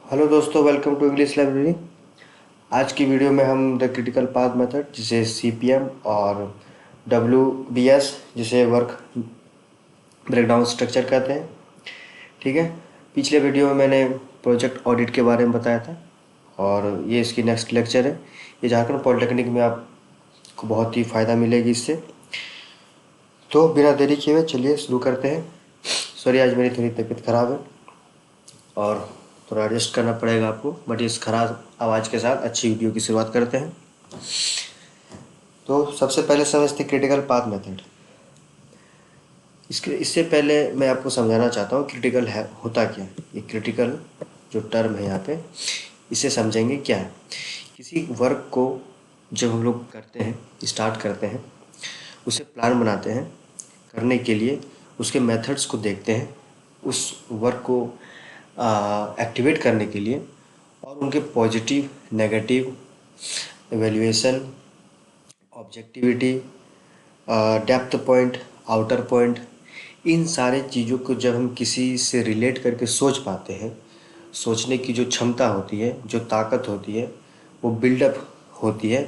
Hello दोस्तों, welcome to English library. आज की वीडियो में हम द क्रिटिकल पाथ मेथड जिसे सीपीएम और डब्ल्यूबीएस जिसे वर्क ब्रेकडाउन स्ट्रक्चर कहते हैं, ठीक है। पिछले वीडियो में मैंने प्रोजेक्ट ऑडिट के बारे में बताया था और ये इसकी नेक्स्ट लेक्चर है। ये झारखंड पॉलिटेक्निक में आपको बहुत ही फ़ायदा मिलेगी इससे। तो बिना देरी किए हुए चलिए शुरू करते हैं। सॉरी, आज मेरी थोड़ी तबीयत ख़राब है और थोड़ा एडजस्ट करना पड़ेगा आपको, बट इस खराब आवाज़ के साथ अच्छी वीडियो की शुरुआत करते हैं। तो सबसे पहले समझते क्रिटिकल पाथ मेथड। इससे पहले मैं आपको समझाना चाहता हूँ क्रिटिकल है होता क्या है। ये क्रिटिकल जो टर्म है यहाँ पे, इसे समझेंगे क्या है। किसी वर्क को जब हम लोग करते हैं, स्टार्ट करते हैं, उसे प्लान बनाते हैं करने के लिए, उसके मेथड्स को देखते हैं, उस वर्क को एक्टिवेट करने के लिए, और उनके positive negative evaluation, objectivity, depth point, outer point, इन सारे चीज़ों को जब हम किसी से रिलेट करके सोच पाते हैं, सोचने की जो क्षमता होती है, जो ताकत होती है, वो बिल्डअप होती है।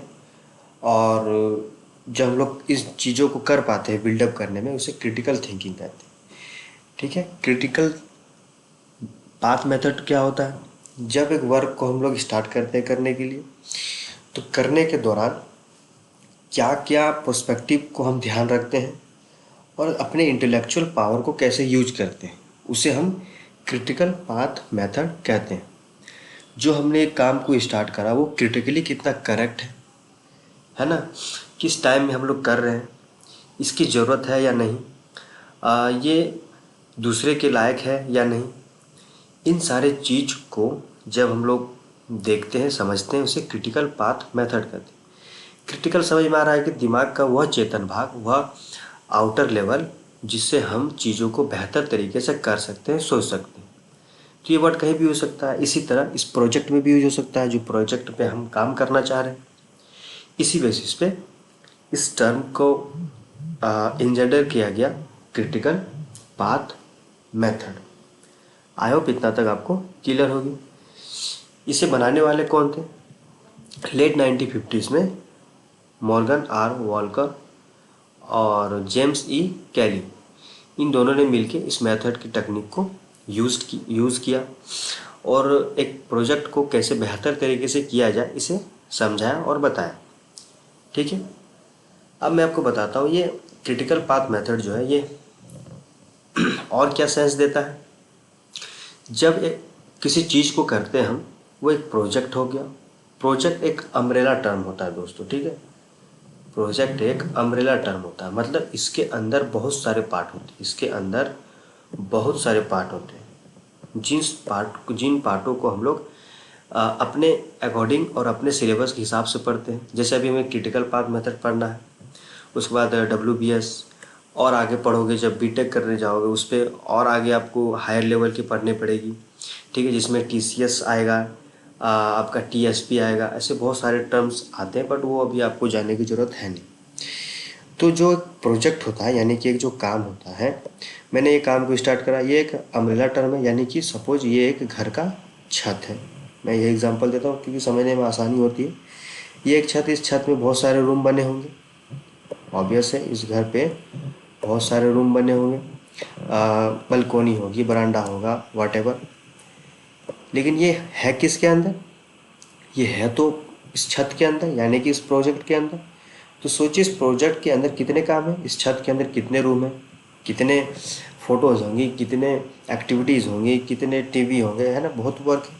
और जब हम लोग इस चीज़ों को कर पाते हैं बिल्डअप करने में, उसे क्रिटिकल थिंकिंग कहते हैं, ठीक है। क्रिटिकल पाथ मेथड क्या होता है? जब एक वर्क को हम लोग स्टार्ट करते हैं करने के लिए, तो करने के दौरान क्या क्या पर्सपेक्टिव को हम ध्यान रखते हैं और अपने इंटेलेक्चुअल पावर को कैसे यूज करते हैं, उसे हम क्रिटिकल पाथ मेथड कहते हैं। जो हमने एक काम को स्टार्ट करा वो क्रिटिकली कितना करेक्ट है ना, किस टाइम में हम लोग कर रहे हैं, इसकी ज़रूरत है या नहीं, ये दूसरे के लायक है या नहीं, इन सारे चीज़ को जब हम लोग देखते हैं, समझते हैं, उसे क्रिटिकल पाथ मेथड कहते हैं। क्रिटिकल समझ में आ रहा है कि दिमाग का वह चेतन भाग, वह आउटर लेवल, जिससे हम चीज़ों को बेहतर तरीके से कर सकते हैं, सोच सकते हैं। तो ये वर्ड कहीं भी हो सकता है। इसी तरह इस प्रोजेक्ट में भी यूज हो सकता है, जो प्रोजेक्ट पे हम काम करना चाह रहे हैं। इसी बेसिस पे इस टर्म को इंजेंडर किया गया critical path method. I hope इतना तक आपको क्लियर होगी। इसे बनाने वाले कौन थे? लेट 1950s में मॉर्गन आर वॉलकर और जेम्स ई कैली, इन दोनों ने मिलकर इस मेथड की टेक्निक को यूज़ किया और एक प्रोजेक्ट को कैसे बेहतर तरीके से किया जाए इसे समझाया और बताया, ठीक है। अब मैं आपको बताता हूँ ये क्रिटिकल पाथ मेथड जो है ये और क्या सेंस देता है। जब एक किसी चीज़ को करते हैं हम, वो एक प्रोजेक्ट हो गया। प्रोजेक्ट एक अम्ब्रेला टर्म होता है दोस्तों, ठीक है। प्रोजेक्ट एक अम्ब्रेला टर्म होता है, मतलब इसके अंदर बहुत सारे पार्ट होते हैं, इसके अंदर बहुत सारे पार्ट होते हैं। जिन पार्टों को हम लोग अपने अकॉर्डिंग और अपने सिलेबस के हिसाब से पढ़ते हैं। जैसे अभी हमें क्रिटिकल पाथ मेथड पढ़ना है, उसके बाद WBS, और आगे पढ़ोगे जब बीटेक करने जाओगे उस पर और आगे आपको हायर लेवल की पढ़नी पड़ेगी, ठीक है, जिसमें TCS आएगा, आपका TSP आएगा, ऐसे बहुत सारे टर्म्स आते हैं, बट वो अभी आपको जानने की ज़रूरत है नहीं। तो जो एक प्रोजेक्ट होता है, यानी कि एक जो काम होता है, मैंने ये काम को स्टार्ट करा, ये एक अम्ब्रेला टर्म है। यानी कि सपोज ये एक घर का छत है। मैं ये एग्जांपल देता हूँ क्योंकि समझने में आसानी होती है। ये एक छत, इस छत में बहुत सारे रूम बने होंगे। ऑब्वियस है, इस घर पे बहुत सारे रूम बने होंगे, बलकोनी होगी, बरांडा होगा, वॉटेवर। लेकिन ये है किसके अंदर? ये है तो इस छत के अंदर, यानी कि इस प्रोजेक्ट के अंदर। तो सोचिए इस प्रोजेक्ट के अंदर कितने काम हैं, इस छत के अंदर कितने रूम हैं, कितने फ़ोटोज़ होंगी, कितने एक्टिविटीज़ होंगी, कितने टीवी होंगे, है ना, बहुत वर्क है।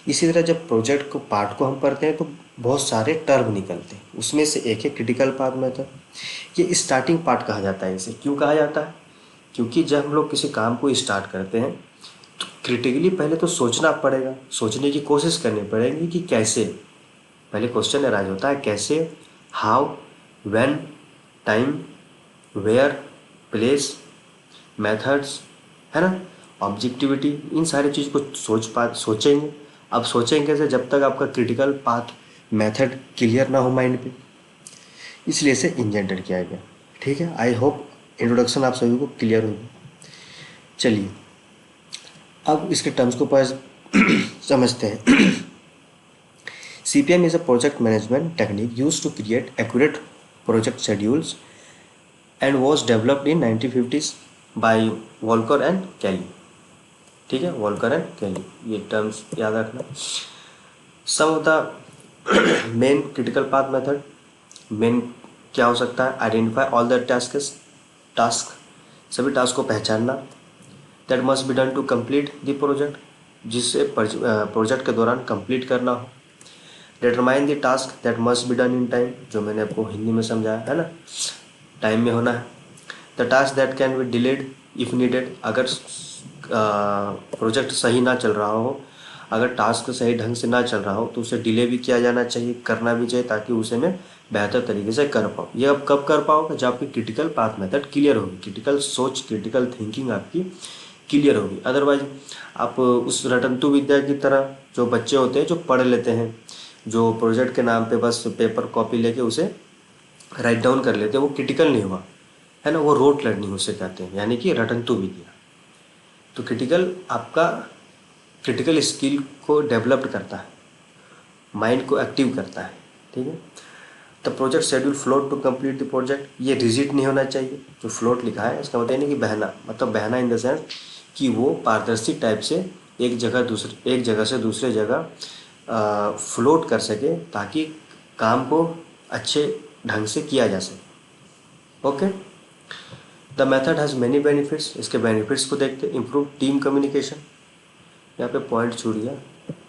इसी तरह जब प्रोजेक्ट को पार्ट को हम पढ़ते हैं तो बहुत सारे टर्म निकलते हैं, उसमें से एक है क्रिटिकल पाथ मेथड। ये स्टार्टिंग पार्ट कहा जाता है। इसे क्यों कहा जाता है? क्योंकि जब हम लोग किसी काम को स्टार्ट करते हैं तो क्रिटिकली पहले तो सोचना पड़ेगा, सोचने की कोशिश करनी पड़ेगी कि कैसे। पहले क्वेश्चन अराइज होता है कैसे, how, when, time, where, place, methods, है ना, ऑब्जेक्टिविटी, इन सारी चीज़ को सोचेंगे। अब सोचेंगे कैसे? जब तक आपका क्रिटिकल पाथ मेथड क्लियर ना हो माइंड पे। इसलिए इसे इंजेंटर किया गया, ठीक है। आई होप इंट्रोडक्शन आप सभी को क्लियर होगी। चलिए अब इसके टर्म्स को समझते हैं। CPM is a project management technique used to create accurate project schedules and was developed in 1950s by Walker and Kelly। ठीक है, वॉल्कर एंड केली, ये टर्म्स याद रखना। Some of the main critical path method, main क्या हो सकता है, आइडेंटिफाई ऑल द टास्क, सभी टास्क को पहचानना, that must be done to complete the project, जिससे प्रोजेक्ट के दौरान कंप्लीट करना हो। Determine the task that must be done in time, जो मैंने आपको हिंदी में समझाया है ना, टाइम में होना है। The task that can be delayed if needed, अगर प्रोजेक्ट सही ना चल रहा हो, अगर टास्क सही ढंग से ना चल रहा हो तो उसे डिले भी किया जाना चाहिए, करना भी चाहिए, ताकि उसे मैं बेहतर तरीके से कर पाऊँ। ये अब कब कर पाओगे, जब आपकी क्रिटिकल पाथ मेथड क्लियर होगी, क्रिटिकल सोच, क्रिटिकल थिंकिंग आपकी क्लियर होगी। अदरवाइज आप उस रटंतु विद्या की तरह जो बच्चे होते हैं जो पढ़ लेते हैं, जो प्रोजेक्ट के नाम पे बस पेपर कॉपी लेके उसे राइट डाउन कर लेते हैं, वो क्रिटिकल नहीं हुआ है ना, वो रोट लर्निंग उसे कहते हैं, यानी कि रटंतु विद्या। तो क्रिटिकल आपका क्रिटिकल स्किल को डेवलप्ड करता है, माइंड को एक्टिव करता है। ठीक है, the project schedule float to complete the project, ये रिजिड नहीं होना चाहिए। जो फ्लोट लिखा है इसका मतलब नहीं कि बहना, मतलब बहना इन द सेंस कि वो पारदर्शी टाइप से एक जगह से दूसरे जगह फ्लोट कर सके, ताकि काम को अच्छे ढंग से किया जा सके। Okay, the method has many benefits, इसके बेनिफिट्स को देखते। इम्प्रूव टीम कम्युनिकेशन, यहाँ पे पॉइंट छूट गया,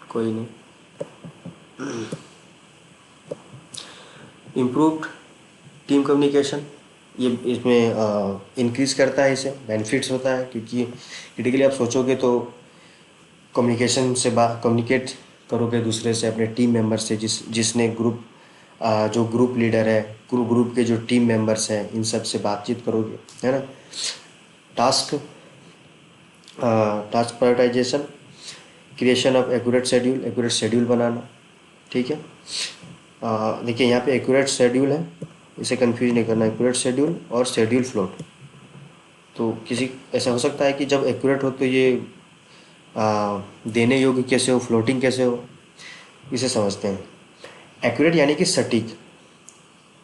कोई नहीं। इम्प्रूव्ड टीम कम्युनिकेशन, ये इसमें इंक्रीज़ करता है, इसे बेनिफिट्स होता है, क्योंकि क्रिटिकली आप सोचोगे तो कम्युनिकेशन से कम्युनिकेट करोगे दूसरे से, अपने टीम मेंबर से, जिसने ग्रुप जो ग्रुप लीडर है, ग्रुप के जो टीम मेंबर्स हैं, इन सब से बातचीत करोगे, है ना। Task prioritization, creation of accurate schedule बनाना। ठीक है, देखिए यहाँ पे एक्यूरेट शेड्यूल है, इसे कंफ्यूज नहीं करना, एक्यूरेट शेड्यूल और शेड्यूल फ्लोट। तो किसी ऐसा हो सकता है कि जब एक्यूरेट हो तो ये देने योग्य कैसे हो, फ्लोटिंग कैसे हो, इसे समझते हैं। एक्यूरेट यानी कि सटीक,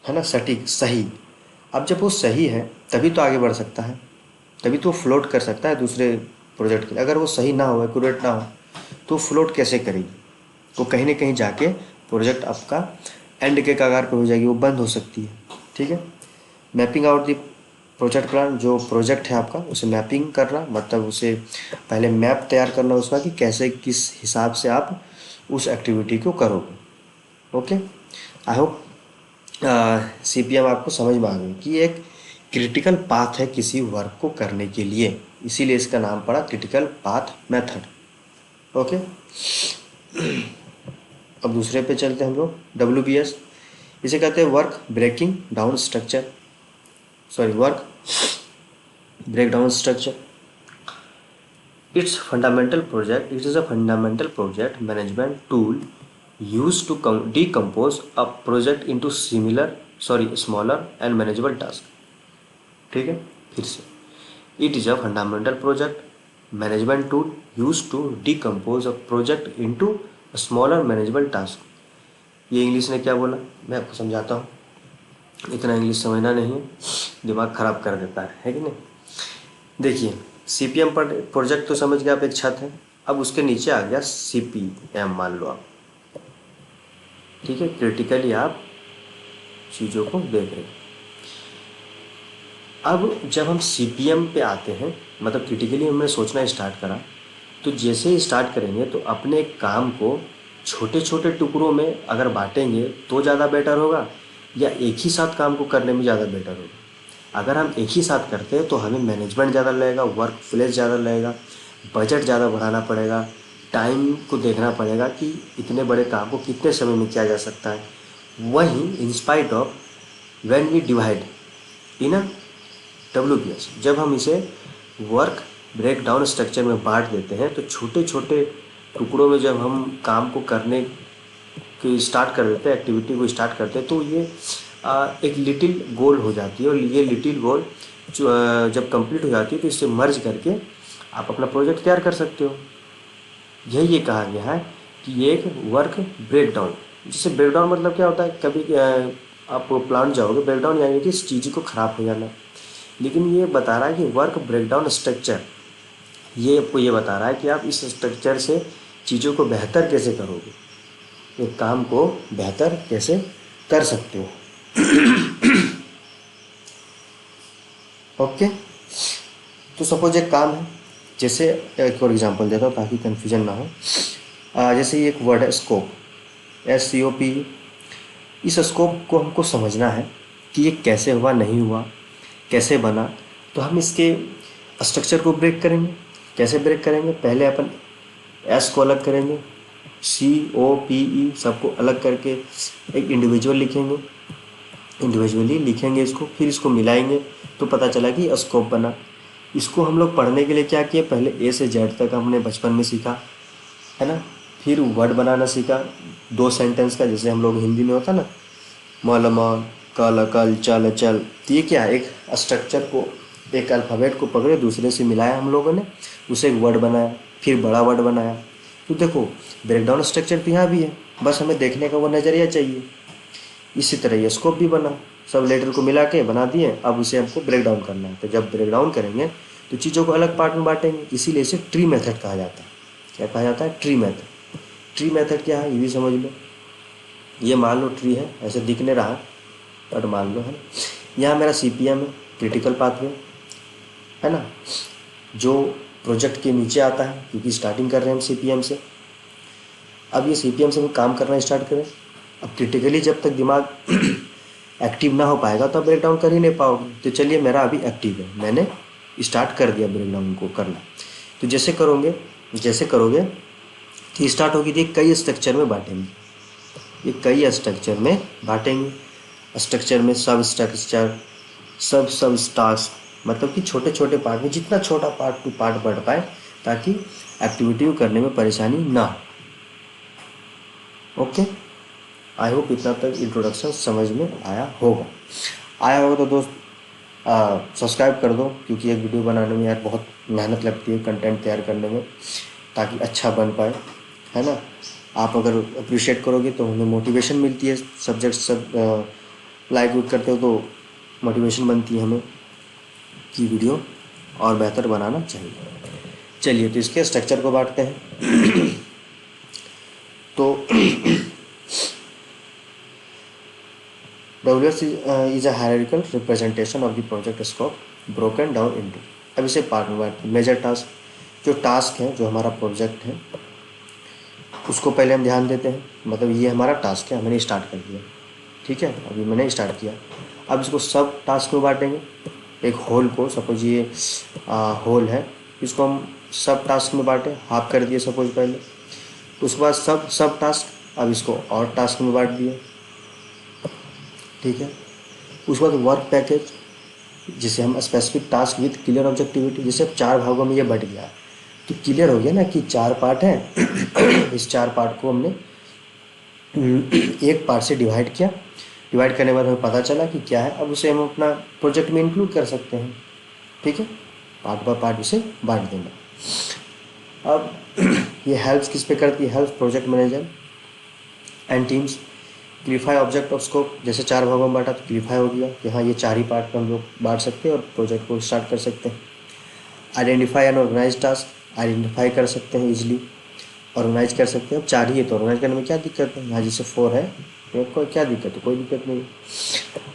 है ना, सटीक, सही। अब जब वो सही है तभी तो आगे बढ़ सकता है, तभी तो फ्लोट कर सकता है दूसरे प्रोजेक्ट के लिए। अगर वो सही ना हो, एक्यूरेट ना हो, तो फ्लोट कैसे करेगी, वो कहीं ना कहीं जाके प्रोजेक्ट आपका एंड के कगार पे हो जाएगी, वो बंद हो सकती है। ठीक है, mapping out the project plan, जो प्रोजेक्ट है आपका उसे मैपिंग करना, मतलब उसे पहले मैप तैयार करना उसका, कि कैसे किस हिसाब से आप उस एक्टिविटी को करोगे। ओके, आई होप CPM आपको समझ में आ गई कि एक क्रिटिकल पाथ है किसी वर्क को करने के लिए, इसीलिए इसका नाम पड़ा क्रिटिकल पाथ मेथड। ओके, अब दूसरे पे चलते हैं हम लोग। WBS, इसे कहते हैं work breakdown structure It is a fundamental project management tool used to decompose a project into smaller and manageable tasks। ठीक है, फिर से, It is a fundamental project management tool used to decompose a project into a smaller manageable task। ये English ने क्या बोला मैं आपको समझाता हूँ, इतना इंग्लिश समझना नहीं है, दिमाग ख़राब कर देता है कि नहीं। देखिए, CPM पर प्रोजेक्ट तो समझ गए आप, एक छत है। अब उसके नीचे आ गया CPM, मान लो आप, ठीक है, क्रिटिकली आप चीज़ों को देख रहे हैं। अब जब हम CPM पे आते हैं, मतलब क्रिटिकली हमने सोचना स्टार्ट करा, तो जैसे ही स्टार्ट करेंगे तो अपने काम को छोटे छोटे टुकड़ों में अगर बांटेंगे तो ज़्यादा बेटर होगा, या एक ही साथ काम को करने में ज़्यादा बेटर होगा। अगर हम एक ही साथ करते हैं तो हमें मैनेजमेंट ज़्यादा लगेगा, वर्क प्लेस ज़्यादा लगेगा, बजट ज़्यादा बढ़ाना पड़ेगा, टाइम को देखना पड़ेगा कि इतने बड़े काम को कितने समय में किया जा सकता है। वहीं in spite of when we divide in a WBS, जब हम इसे वर्क ब्रेक डाउन स्ट्रक्चर में बांट देते हैं, तो छोटे छोटे टुकड़ों में जब हम काम को करने की स्टार्ट कर देते हैं, एक्टिविटी को स्टार्ट करते हैं, तो ये एक लिटिल गोल हो जाती है। और ये लिटिल गोल जब कंप्लीट हो जाती है तो इससे मर्ज करके आप अपना प्रोजेक्ट तैयार कर सकते हो। यही ये कहा गया है कि ये एक वर्क ब्रेकडाउन। जैसे ब्रेकडाउन मतलब क्या होता है, कभी आप प्लांट जाओगे, ब्रेकडाउन यानी कि इस चीज़ को ख़राब हो जाना। लेकिन ये बता रहा है कि वर्क ब्रेकडाउन स्ट्रक्चर, ये आपको ये बता रहा है कि आप इस स्ट्रक्चर से चीज़ों को बेहतर कैसे करोगे, एक काम को बेहतर कैसे कर सकते हो। ओके, तो सपोज एक काम है, जैसे एक और एग्जांपल देता हूँ ताकि कन्फ्यूजन ना हो। जैसे ये एक वर्ड है स्कोप, SCOP। इस स्कोप को हमको समझना है कि ये कैसे हुआ, नहीं हुआ, कैसे बना। तो हम इसके स्ट्रक्चर को ब्रेक करेंगे। कैसे ब्रेक करेंगे, पहले अपन S को अलग करेंगे, COPE सबको अलग करके एक इंडिविजुअल लिखेंगे, इंडिविजुअली लिखेंगे इसको, फिर इसको मिलाएंगे तो पता चला कि स्कोप बना। इसको हम लोग पढ़ने के लिए क्या किए, पहले A से Z तक हमने बचपन में सीखा, है ना। फिर वर्ड बनाना सीखा 2 सेंटेंस का, जैसे हम लोग हिंदी में होता ना, मल मल कल कल चल चल। तो ये क्या है, एक स्ट्रक्चर को, एक अल्फ़ाबेट को पकड़े, दूसरे से मिलाया हम लोगों ने, उसे एक वर्ड बनाया, फिर बड़ा वर्ड बनाया। तो देखो ब्रेकडाउन स्ट्रक्चर तो यहाँ भी है, बस हमें देखने का वो नज़रिया चाहिए। इसी तरह ये स्कोप भी बना, सब लेटर को मिला के बना दिए, अब उसे हमको ब्रेक डाउन करना है। तो जब ब्रेक डाउन करेंगे तो चीज़ों को अलग पार्ट में बांटेंगे, इसीलिए इसे ट्री मेथड कहा जाता है। क्या कहा जाता है, ट्री मेथड। ट्री मेथड क्या है ये भी समझ लो। ये मान लो ट्री है, ऐसे दिख नहीं रहा बट मान लो है। यहाँ मेरा CPM है, क्रिटिकल पाथवे, है ना, जो प्रोजेक्ट के नीचे आता है, क्योंकि स्टार्टिंग कर रहे हैं हम CPM से। अब ये CPM से हम काम करना स्टार्ट करें। अब क्रिटिकली जब तक दिमाग एक्टिव ना हो पाएगा तो आप ब्रेक डाउन कर ही नहीं पाओगे। तो चलिए मेरा अभी एक्टिव है, मैंने स्टार्ट कर दिया ब्रेक डाउन को करना। तो जैसे करोगे तो स्टार्ट होगी, तो कई स्ट्रक्चर में बांटेंगे, ये कई स्ट्रक्चर में बांटेंगे। स्ट्रक्चर में सब स्ट्रक्चर, सब टास्क, मतलब कि छोटे छोटे पार्ट में, जितना छोटा पार्ट टू पार्ट बढ़ पाए, ताकि एक्टिविटी को करने में परेशानी ना हो। ओके, आई होप इतना तक इंट्रोडक्शन समझ में आया होगा। तो दोस्त सब्सक्राइब कर दो, क्योंकि एक वीडियो बनाने में यार बहुत मेहनत लगती है, कंटेंट तैयार करने में, ताकि अच्छा बन पाए, है ना। आप अगर अप्रिशिएट करोगे तो हमें मोटिवेशन मिलती है, सब्जेक्ट सब लाइक करते हो तो मोटिवेशन बनती है हमें कि वीडियो और बेहतर बनाना चाहिए। चलिए, तो इसके स्ट्रक्चर को बांटते हैं। तो WS is a hierarchical representation of the project scope broken down into। अब इसे पार्ट में बांटते हैं। मेजर टास्क, जो टास्क है, जो हमारा प्रोजेक्ट है, उसको पहले हम ध्यान देते हैं। मतलब ये हमारा टास्क है, मैंने स्टार्ट कर दिया, ठीक है, अभी मैंने स्टार्ट किया। अब इसको सब टास्क में बांटेंगे। एक होल को, सपोज ये होल है, इसको हम सब टास्क में बांटे, हाफ कर दिए सपोज पहले। उसके बाद सब टास्क, अब इसको और टास्क में बांट दिए, ठीक है। उसके बाद वर्क पैकेज, जिसे हम specific task with clear objectivity, जैसे अब 4 भागों में ये बट गया, तो क्लियर हो गया ना कि 4 पार्ट हैं। इस 4 पार्ट को हमने एक पार्ट से डिवाइड किया। डिवाइड करने के बाद हमें पता चला कि क्या है, अब उसे हम अपना प्रोजेक्ट में इंक्लूड कर सकते हैं, ठीक है। पार्ट बाय पार्ट उसे बांट देना। अब ये हेल्प्स किस पे करती है, help project manager and teams. Clarify object of scope, जैसे 4 भागों में बांटा तो क्लिफाई हो गया कि हाँ ये 4 ही पार्ट में हम लोग बांट सकते हैं और प्रोजेक्ट को स्टार्ट कर सकते हैं। Identify and organize task, identify कर सकते हैं इजीली, ऑर्गेनाइज कर सकते हैं। अब 4 ही है तो ऑर्गेनाइज करने में क्या दिक्कत है, यहाँ जैसे 4 है तो कोई क्या दिक्कत है, कोई दिक्कत नहीं।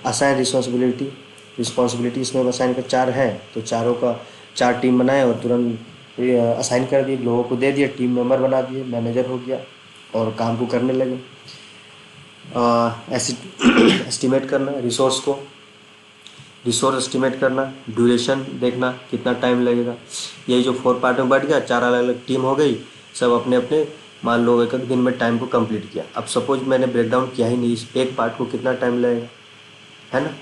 असाइन रिस्पॉन्सिबिलिटी इसमें असाइन का 4 है तो चारों का 4 टीम बनाए और तुरंत असाइन कर दिए, लोगों को दे दिए, टीम मेंबर बना दिए, मैनेजर हो गया और काम को करने लगे। एस्टिमेट करना रिसोर्स एस्टिमेट करना, ड्यूरेशन देखना कितना टाइम लगेगा। यही जो 4 पार्ट में बढ़ गया, 4 अलग अलग टीम हो गई, सब अपने अपने मान लो एक दिन में टाइम को कंप्लीट किया। अब सपोज मैंने ब्रेकडाउन किया ही नहीं, इस एक पार्ट को कितना टाइम लगेगा, है ना,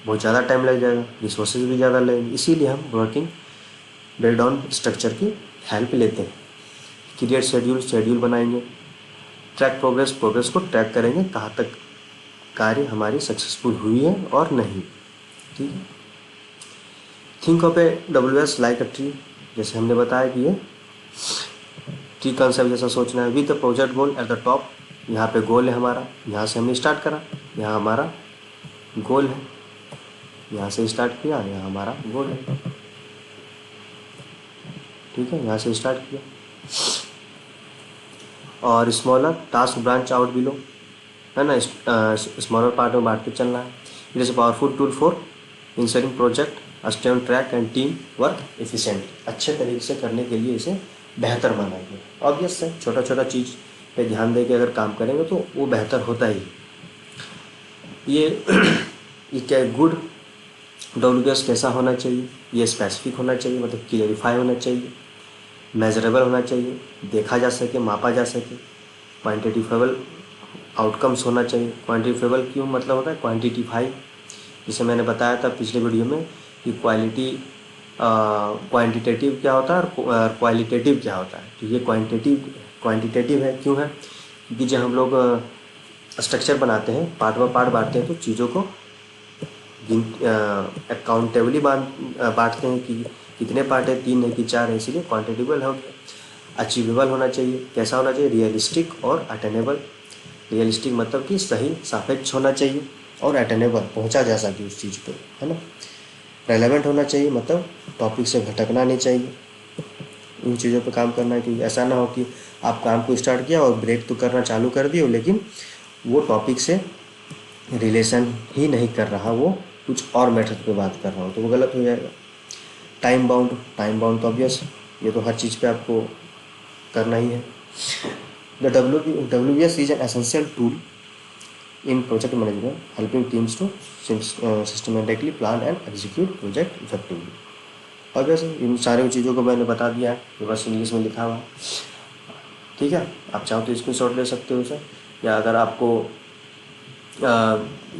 बहुत ज़्यादा टाइम लग जाएगा, रिसोर्सेज भी ज़्यादा लगेंगे। इसीलिए हम वर्किंग ब्रेकडाउन स्ट्रक्चर की हेल्प लेते हैं। क्रिएट शेड्यूल बनाएंगे। ट्रैक प्रोग्रेस को ट्रैक करेंगे, कहाँ तक कार्य हमारी सक्सेसफुल हुई है और नहीं, ठीक है। Think of A WS like a tree, जैसे हमने बताया कि ये ट्री कंसेप्ट जैसा सोचना है। With the project goal at the top, यहाँ पे गोल है हमारा, यहाँ से हमने स्टार्ट करा, यहाँ हमारा गोल है, यहाँ से स्टार्ट किया, यहाँ हमारा गोल है। ठीक है, यहाँ से स्टार्ट किया। और smaller task branch out below, है ना, स्मॉलर पार्ट में बांटते चलना है। It is a powerful tool for ensuring project stay on track and team work efficient. अच्छे तरीके से करने के लिए इसे बेहतर बनाएंगे। ऑब्वियस है, छोटा छोटा चीज़ पे ध्यान दे के अगर काम करेंगे तो वो बेहतर होता ही। ये क्या गुड WBS कैसा होना चाहिए, ये स्पेसिफिक होना चाहिए, मतलब क्लियरिफाई होना चाहिए, मेजरेबल होना चाहिए, देखा जा सके, मापा जा सके, क्वान्टिटिफेबल आउटकम्स होना चाहिए। क्वान्टिफेबल क्यों मतलब होता है क्वान्टिटिफाई, जिसे मैंने बताया था पिछले वीडियो में कि क्वांटिटेटिव क्या होता है और क्वालिटेटिव क्या होता है। तो ये क्वांटिटेटिव है, क्यों है, क्योंकि जब हम लोग स्ट्रक्चर बनाते हैं, पार्ट बाय पार्ट बांटते हैं, तो चीज़ों को अकाउंटेबली बांटते हैं कि कितने पार्ट है, 3 है कि 4 है, इसीलिए क्वांटिटेबल हो गया। अचीवेबल होना चाहिए, कैसा होना चाहिए, रियलिस्टिक और अटेनेबल। रियलिस्टिक मतलब कि सही सापेक्ष होना चाहिए, और अटेनेबल पहुंचा जा सके उस चीज़ पे, है ना। रेलेवेंट होना चाहिए, मतलब टॉपिक से भटकना नहीं चाहिए, इन चीज़ों पे काम करना है। कि ऐसा ना हो कि आप काम को स्टार्ट किया और ब्रेक तो करना चालू कर दिए, लेकिन वो टॉपिक से रिलेशन ही नहीं कर रहा, वो कुछ और मेथड पे बात कर रहा हो, तो वो गलत हो जाएगा। टाइम बाउंड तो ऑब्वियस, ये तो हर चीज़ पे आपको करना ही है। The WBS is an essential tool in project management, helping teams to systematically plan and execute project effectively। और वैसे इन सारी चीज़ों को मैंने बता दिया है, ये बस इंग्लिश में लिखा हुआ है। ठीक है, आप चाहो तो स्क्रीनशॉट ले सकते हो उसे, या अगर आपको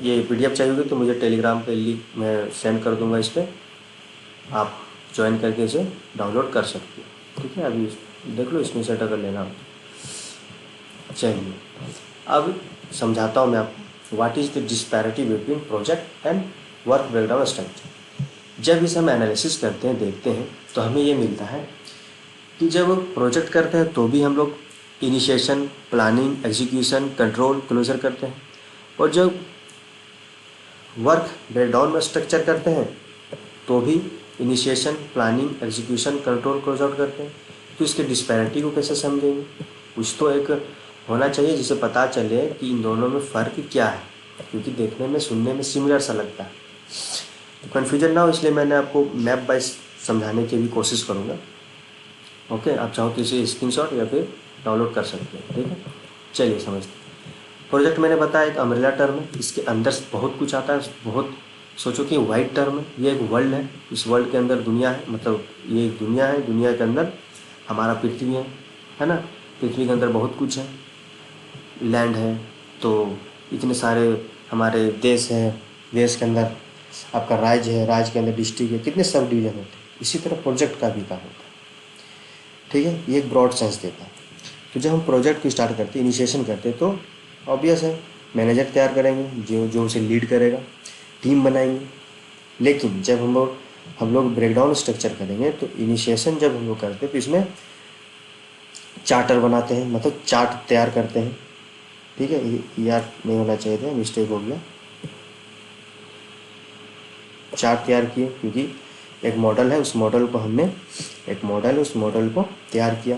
ये PDF चाहिए होगी तो मुझे टेलीग्राम पे लिंक मैं सेंड कर दूंगा, इस पर आप ज्वाइन करके इसे डाउनलोड कर सकते हो। ठीक है, अभी देख लो, स्क्रीनशॉट अगर लेना हो। चलिए अब समझाता हूँ मैं आपको what is the disparity between project and work breakdown structure. जब इसे हम एनालिसिस करते हैं, देखते हैं, तो हमें ये मिलता है कि जब प्रोजेक्ट करते हैं तो भी हम लोग initiation, planning, execution, control, closure करते हैं, और जब वर्क ब्रेकडाउन में स्ट्रक्चर करते हैं तो भी initiation, planning, execution, control, close out करते हैं। तो इसके डिस्पैरिटी को कैसे समझेंगे, कुछ तो एक होना चाहिए जिसे पता चले कि इन दोनों में फ़र्क क्या है, क्योंकि देखने में, सुनने में सिमिलर सा लगता है, तो कन्फ्यूजन ना हो, इसलिए मैंने आपको मैप वाइज समझाने की भी कोशिश करूँगा। ओके, आप चाहो तो इसे स्क्रीनशॉट या फिर डाउनलोड कर सकते हैं। ठीक है, चलिए समझते हैं। प्रोजेक्ट मैंने बताया एक अम्ब्रेला टर्म है, इसके अंदर बहुत कुछ आता है, बहुत सोचो कि वाइड टर्म है, ये एक वर्ल्ड है, इस वर्ल्ड के अंदर दुनिया है, मतलब ये एक दुनिया है, दुनिया के अंदर हमारा पृथ्वी है ना, पृथ्वी के अंदर बहुत कुछ है, लैंड है, तो इतने सारे हमारे देश हैं, देश के अंदर आपका राज्य है, राज्य के अंदर डिस्ट्रिक्ट है, कितने सब डिवीज़न होते हैं। इसी तरह प्रोजेक्ट का भी काम होता है। ठीक है, ये एक ब्रॉड सेंस देता है। तो जब हम प्रोजेक्ट को स्टार्ट करते हैं, इनिशिएशन करते हैं, तो ऑब्वियस है मैनेजर तैयार करेंगे जो उसे लीड करेगा, टीम बनाएंगे। लेकिन जब हम लोग ब्रेकडाउन स्ट्रक्चर करेंगे, तो इनिशिएशन जब हम लोग करते हैं तो इसमें चार्टर बनाते हैं, मतलब चार्ट तैयार करते हैं। ठीक है, ये यार नहीं होना चाहिए था, मिस्टेक हो गया। चार्ट तैयार किए, क्योंकि एक मॉडल है, उस मॉडल को तैयार किया।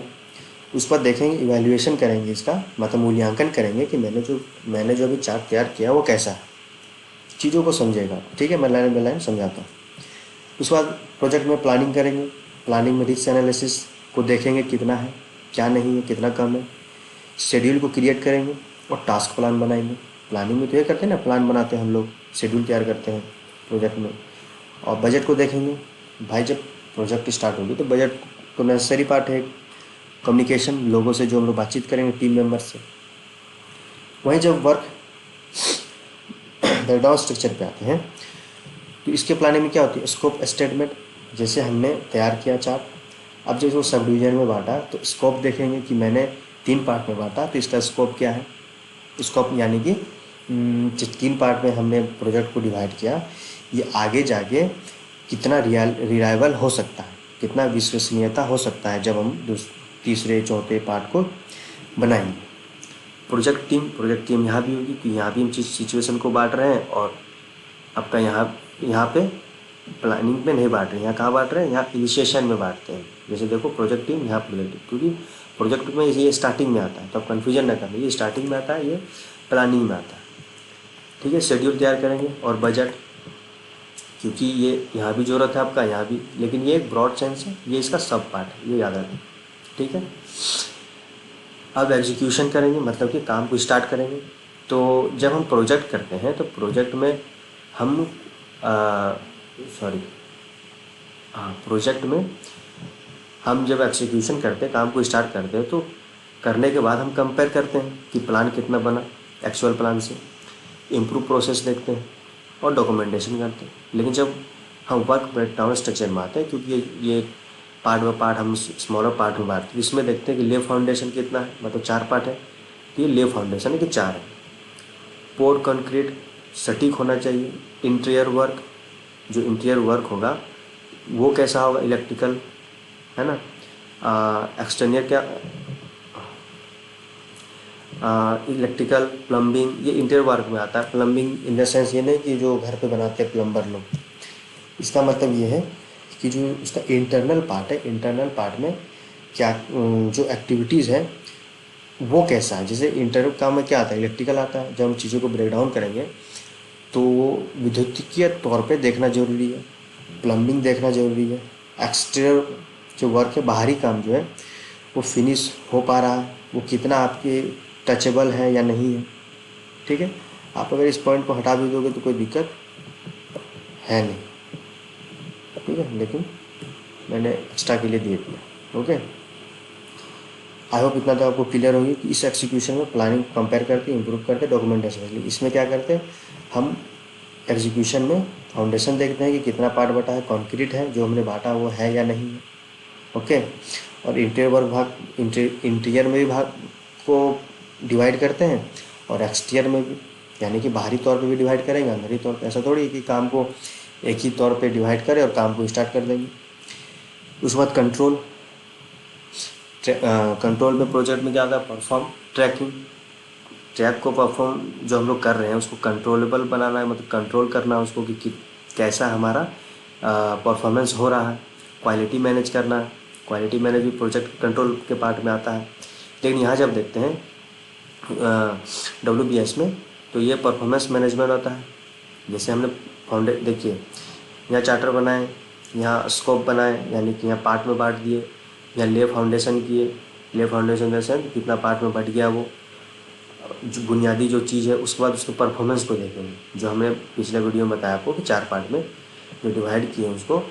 उस पर देखेंगे, इवैल्यूएशन करेंगे, इसका मतलब मूल्यांकन करेंगे कि मैंने जो भी चार्ट तैयार किया वो कैसा है, चीज़ों को समझेगा। ठीक है, मैं लाइन बाय लाइन समझाता हूँ। उसके बाद प्रोजेक्ट में प्लानिंग करेंगे, प्लानिंग में रिस्क एनालिसिस को देखेंगे, कितना है, क्या नहीं है, कितना कम है। शेड्यूल को क्रिएट करेंगे और टास्क प्लान बनाएंगे। प्लानिंग में तो ये करते हैं ना, प्लान बनाते हैं हम लोग, शेड्यूल तैयार करते हैं प्रोजेक्ट में। और बजट को देखेंगे, भाई जब प्रोजेक्ट स्टार्ट होगी तो बजट तो नेसेसरी पार्ट है। कम्युनिकेशन, लोगों से जो हम लोग बातचीत करेंगे, टीम मेंबर से। वहीं जब वर्क ब्रेकडाउन स्ट्रक्चर पे आते हैं, तो इसके प्लानिंग में क्या होती है, स्कोप स्टेटमेंट। जैसे हमने तैयार किया चार्ट, अब जैसे वो सब डिवीजन में बांटा, तो स्कोप देखेंगे कि मैंने 3 पार्ट में बांटा, तो इसका स्कोप क्या है। स्कोप यानी कि 3 पार्ट में हमने प्रोजेक्ट को डिवाइड किया, ये आगे जाके कितना रिलायबल हो सकता है, कितना विश्वसनीयता हो सकता है जब हम तीसरे चौथे पार्ट को बनाएंगे। प्रोजेक्ट टीम यहाँ भी होगी कि यहाँ भी हम सिचुएशन को बांट रहे हैं, और आपका यहाँ पे प्लानिंग में नहीं बांट रहे हैं। यहाँ कहाँ बांट रहे हैं? यहाँ इनिशिएशन में बांटते हैं। जैसे देखो प्रोजेक्ट टीम, यहाँ प्रोजेक्ट टीम, क्योंकि प्रोजेक्ट में ये स्टार्टिंग में आता है, तो आप कन्फ्यूजन ना करना, ये स्टार्टिंग में आता है, ये प्लानिंग में आता है। ठीक है, शेड्यूल तैयार करेंगे और बजट, क्योंकि ये यहाँ भी ज़रूरत है आपका, यहाँ भी, लेकिन ये एक ब्रॉड सेंस है, ये इसका सब पार्ट है, ये याद रखें। ठीक है, अब एग्जीक्यूशन करेंगे, मतलब कि काम को स्टार्ट करेंगे। तो जब हम प्रोजेक्ट करते हैं तो प्रोजेक्ट में हम प्रोजेक्ट में हम जब एग्जीक्यूशन करते हैं, काम को स्टार्ट करते हैं, तो करने के बाद हम कंपेयर करते हैं कि प्लान कितना बना एक्चुअल प्लान से, इम्प्रूव प्रोसेस देखते हैं और डॉक्यूमेंटेशन करते हैं। लेकिन जब हम वर्क ब्रेकडाउन स्ट्रक्चर में आते हैं, क्योंकि ये पार्ट बाय पार्ट हम स्मॉलर पार्ट में बांटते हैं, इसमें देखते हैं कि ले फाउंडेशन कितना है, मतलब 4 पार्ट है, तो ये ले फाउंडेशन है कि 4 है। पोर कंक्रीट सटीक होना चाहिए। इंटीरियर वर्क, जो इंटीरियर वर्क होगा वो कैसा होगा, इलेक्ट्रिकल, है ना। एक्सटर्नियर क्या, इलेक्ट्रिकल, प्लम्बिंग, ये इंटीरियर वर्क में आता है। प्लम्बिंग इन द सेंस ये नहीं कि जो घर पे बनाते हैं प्लम्बर लोग, इसका मतलब ये है कि जो उसका इंटरनल पार्ट है, इंटरनल पार्ट में क्या जो एक्टिविटीज़ है वो कैसा है। जैसे इंटरनल काम में क्या आता है, इलेक्ट्रिकल आता है। जब हम चीज़ों को ब्रेक डाउन करेंगे तो विद्युतीय तौर पे देखना ज़रूरी है, प्लम्बिंग देखना ज़रूरी है, एक्सटीरियर जो वर्क है, बाहरी काम जो है वो फिनिश हो पा रहा है, वो कितना आपके टचेबल है या नहीं है। ठीक है, आप अगर इस पॉइंट को हटा भी दोगे तो कोई दिक्कत है नहीं। ठीक है, लेकिन मैंने एक्स्ट्रा के लिए दे दिया। ओके, आई होप इतना तो आपको क्लियर होगी कि इस एग्जीक्यूशन में प्लानिंग कंपेयर करके इंप्रूव करते, डॉक्यूमेंटेशन के लिए। इसमें क्या करते हैं हम, एग्जीक्यूशन में फाउंडेशन देखते हैं कि कितना पार्ट बटा है, कंक्रीट है जो हमने बांटा वो है या नहीं है। ओके, और इंटीरियर वर्क भाग, इंटीरियर में भी भाग को डिवाइड करते हैं और एक्सटीरियर में भी, यानी कि बाहरी तौर पे भी डिवाइड करेंगे, अंदरी तौर पे। ऐसा थोड़ी कि काम को एक ही तौर पे डिवाइड करें और काम को स्टार्ट कर देंगे। उसके बाद कंट्रोल, कंट्रोल में प्रोजेक्ट में क्या आता है, परफॉर्म ट्रैकिंग, ट्रैक को परफॉर्म जो हम लोग कर रहे हैं उसको कंट्रोलेबल बनाना है, मतलब कंट्रोल करना है उसको कि कैसा हमारा परफॉर्मेंस हो रहा है। क्वालिटी मैनेज करना है, क्वालिटी मैनेज भी प्रोजेक्ट कंट्रोल के पार्ट में आता है। लेकिन यहाँ जब देखते हैं WBS में, तो ये परफॉर्मेंस मैनेजमेंट होता है। जैसे हमने देखिए यहाँ चार्टर बनाए, यहाँ स्कोप बनाए, यानी कि यहाँ पार्ट में बांट दिए, यहाँ ले फाउंडेशन किए। ले फाउंडेशन जैसे कितना पार्ट में बट गया, वो जो बुनियादी जो चीज़ है। उसके बाद उसके परफॉर्मेंस को देखेंगे, जो हमने पिछले वीडियो में बताया आपको कि 4 पार्ट में जो डिवाइड किए उसको,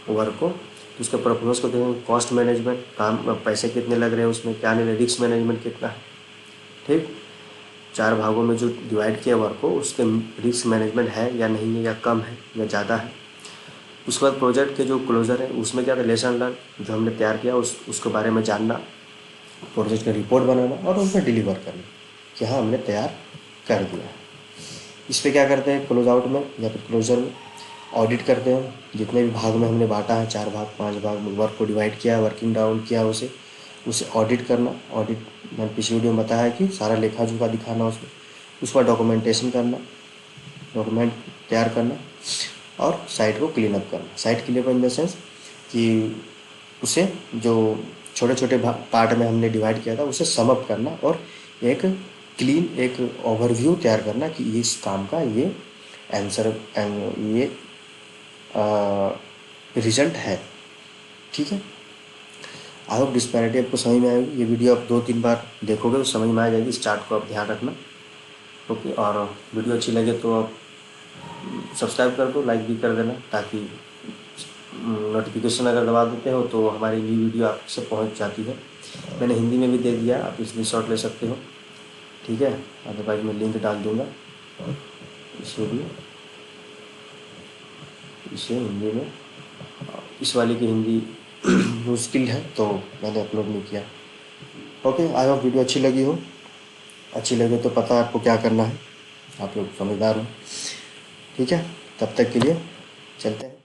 वर्क को, तो उसके परफॉर्मेंस को देखेंगे। कॉस्ट मैनेजमेंट, काम पैसे कितने लग रहे हैं उसमें, क्या नहीं, रिस्क मैनेजमेंट कितना है। ठीक, 4 भागों में जो डिवाइड किया वर्क को, उसके रिस्क मैनेजमेंट है या नहीं है, या कम है या ज़्यादा है। उसके बाद प्रोजेक्ट के जो क्लोजर है उसमें क्या था, लेसन लर्न जो हमने तैयार किया उसके बारे में जानना, प्रोजेक्ट का रिपोर्ट बनाना और उसमें डिलीवर करना कि हाँ हमने तैयार कर दिया। इस पर क्या करते हैं, क्लोज आउट में या फिर क्लोजर में ऑडिट करते हैं। जितने भी भाग में हमने बांटा है, 4 भाग 5 भाग में वर्क को डिवाइड किया, वर्किंग डाउन किया, उसे ऑडिट करना। ऑडिट मैंने पिछले वीडियो में बताया कि सारा लेखा जोखा दिखाना उसमें। उसका डॉक्यूमेंटेशन करना, डॉक्यूमेंट तैयार करना और साइट को क्लीन अप करना। Site clean up in the sense कि उसे जो छोटे छोटे पार्ट में हमने डिवाइड किया था उसे सम अप करना और एक क्लीन एक ओवरव्यू तैयार करना कि इस काम का ये आंसर, ये रिजल्ट है। ठीक है, आई होप डिस्पैरिटी आपको समझ में आएगी। ये वीडियो आप 2-3 बार देखोगे तो समझ में आ जाएगी। इस चार्ट को आप ध्यान रखना। ओके, और वीडियो अच्छी लगे तो आप सब्सक्राइब कर दो, लाइक भी कर देना, ताकि नोटिफिकेशन अगर दबा देते हो तो हमारी न्यू वीडियो आपसे पहुंच जाती है। मैंने हिंदी में भी दे दिया, आप स्क्रीनशॉट ले सकते हो। ठीक है, अदरवाइज मैं लिंक डाल दूँगा इसे भी, इसे हिंदी में। इस वाले की हिंदी मुश्किल है तो मैंने अपलोड नहीं किया। ओके, आई होप वीडियो अच्छी लगी हो। अच्छी लगे तो पता है आपको क्या करना है, आप लोग समझदार हो। ठीक है, तब तक के लिए चलते हैं।